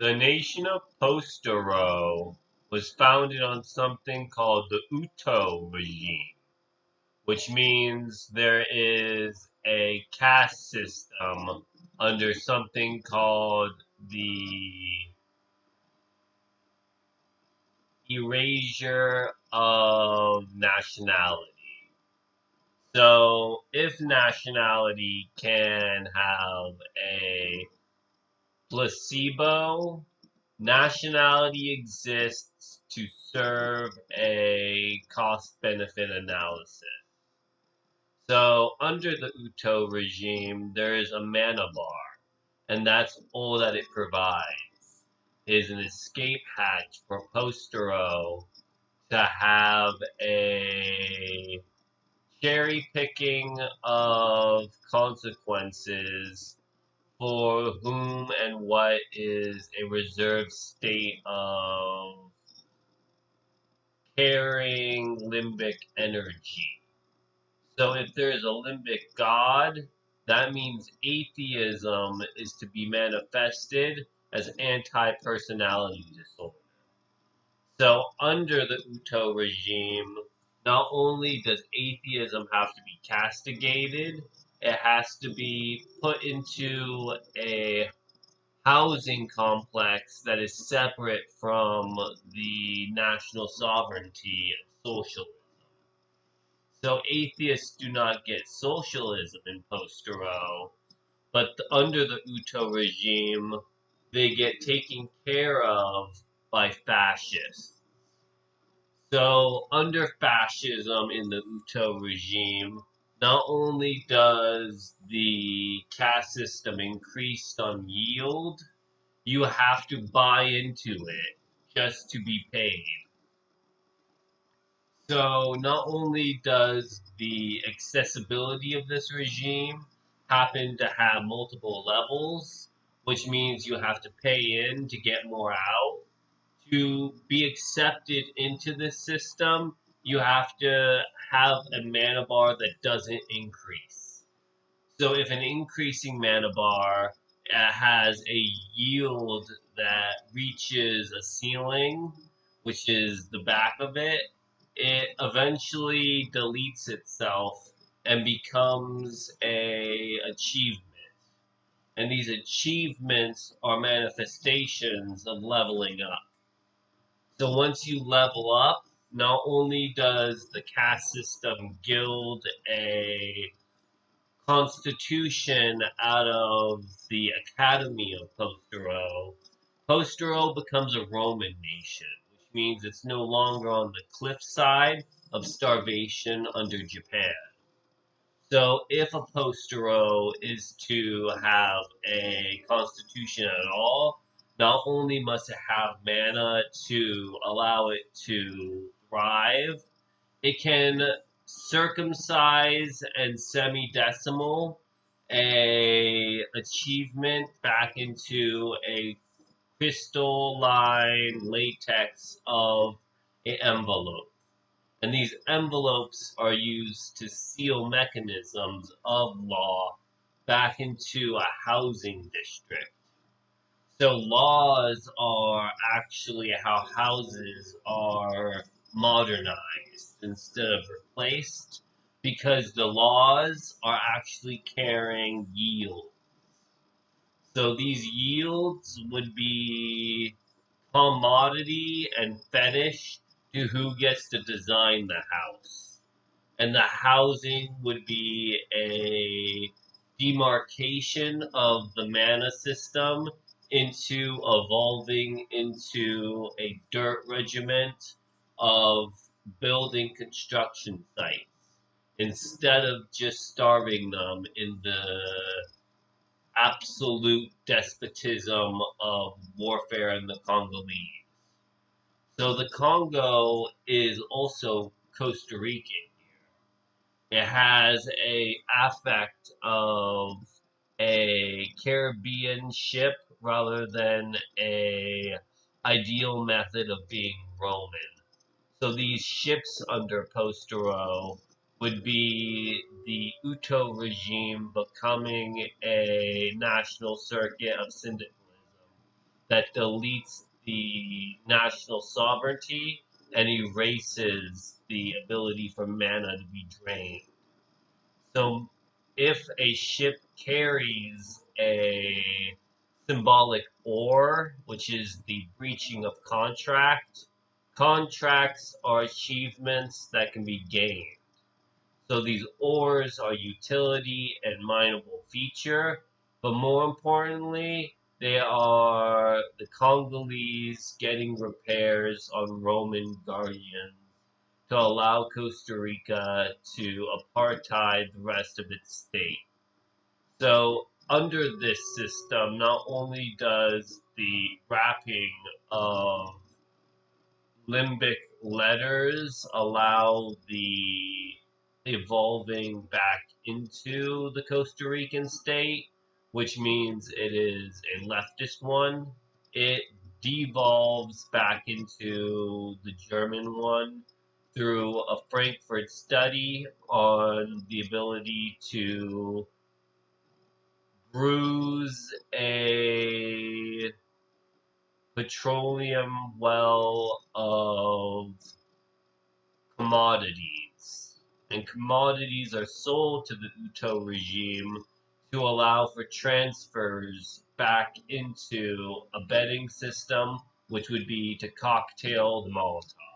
The nation of Postero was founded on something called the UTO regime, which means there is a caste system under something called the erasure of nationality. So, if nationality can have a placebo, nationality exists to serve a cost benefit analysis. So, under the UTO regime, there is a mana bar, and that's all that it provides is an escape hatch for Postero to have a cherry picking of consequences for whom and what is a reserved state of carrying limbic energy. So if there is a limbic god, that means atheism is to be manifested as anti-personality disorder. So under the UTO regime, not only does atheism have to be castigated, it has to be put into a housing complex that is separate from the national sovereignty and socialism. So atheists do not get socialism in Postero, but under the UTO regime, they get taken care of by fascists. So under fascism in the UTO regime, not only does the caste system increase on yield, you have to buy into it just to be paid. So not only does the accessibility of this regime happen to have multiple levels, which means you have to pay in to get more out, to be accepted into this system, you have to have a mana bar that doesn't increase. So if an increasing mana bar has a yield that reaches a ceiling, which is the back of it, it eventually deletes itself and becomes a achievement. And these achievements are manifestations of leveling up. So once you level up, not only does the caste system gild a constitution out of the Academy of Postero, Postero becomes a Roman nation, which means it's no longer on the cliffside of starvation under Japan. So if a Postero is to have a constitution at all, not only must it have mana to allow it to thrive, it can circumcise and semi-decimal a achievement back into a crystalline latex of an envelope. And these envelopes are used to seal mechanisms of law back into a housing district. So laws are actually how houses are modernized instead of replaced because the laws are actually carrying yield. So these yields would be commodity and fetish to who gets to design the house. And the housing would be a demarcation of the mana system into evolving into a dirt regiment of building construction sites instead of just starving them in the absolute despotism of warfare in the Congolese. So the Congo is also Costa Rican here. It has a affect of a Caribbean ship rather than a ideal method of being Roman. So these ships under Postero would be the UTO regime becoming a national circuit of syndicalism that deletes the national sovereignty and erases the ability for mana to be drained. So if a ship carries a symbolic ore, which is the breaching of contract, contracts are achievements that can be gained. So these ores are utility and mineable feature, but more importantly, they are the Congolese getting repairs on Roman guardians to allow Costa Rica to apartheid the rest of its state. So under this system, not only does the wrapping of limbic letters allow the evolving back into the Costa Rican state, which means it is a leftist one. It devolves back into the German one through a Frankfurt study on the ability to bruise a petroleum well of commodities. And commodities are sold to the UTO regime to allow for transfers back into a betting system, which would be to cocktail the Molotov.